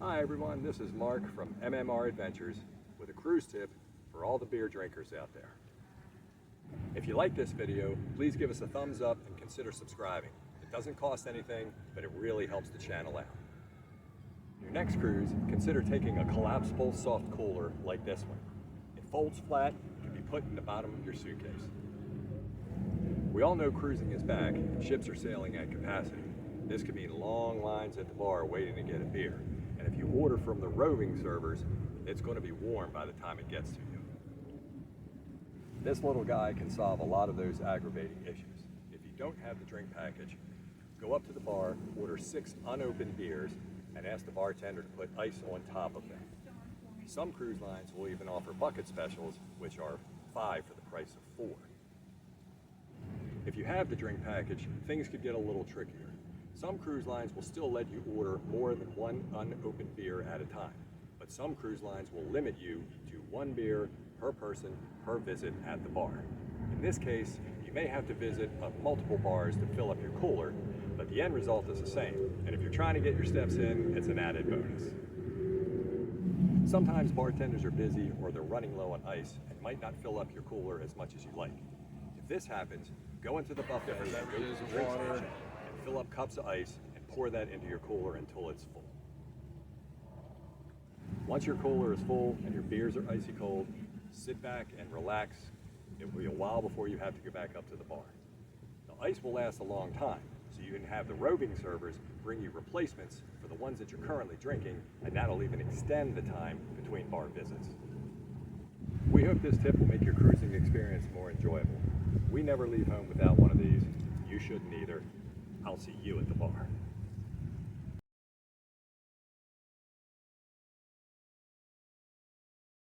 Hi everyone, this is Mark from MMR Adventures with a cruise tip for all the beer drinkers out there. If you like this video, please give us a thumbs up and consider subscribing. It doesn't cost anything, but it really helps the channel out. Your next cruise, consider taking a collapsible soft cooler like this one. It folds flat and can be put in the bottom of your suitcase. We all know cruising is back and ships are sailing at capacity. This could mean long lines at the bar waiting to get a beer. And if you order from the roving servers, it's going to be warm by the time it gets to you. This little guy can solve a lot of those aggravating issues. If you don't have the drink package, go up to the bar, order 6 unopened beers, and ask the bartender to put ice on top of them. Some cruise lines will even offer bucket specials, which are 5 for the price of 4. If you have the drink package, things could get a little trickier. Some cruise lines will still let you order more than 1 unopened beer at a time, but some cruise lines will limit you to 1 beer per person per visit at the bar. In this case, you may have to visit multiple bars to fill up your cooler, but the end result is the same, and if you're trying to get your steps in, it's an added bonus. Sometimes bartenders are busy or they're running low on ice and might not fill up your cooler as much as you like. If this happens, go into the buffet, go to the drink station, fill up cups of ice and pour that into your cooler until it's full. Once your cooler is full and your beers are icy cold, sit back and relax. It will be a while before you have to go back up to the bar. The ice will last a long time, so you can have the roving servers bring you replacements for the ones that you're currently drinking, and that'll even extend the time between bar visits. We hope this tip will make your cruising experience more enjoyable. We never leave home without one of these. You shouldn't either. I'll see you at the bar.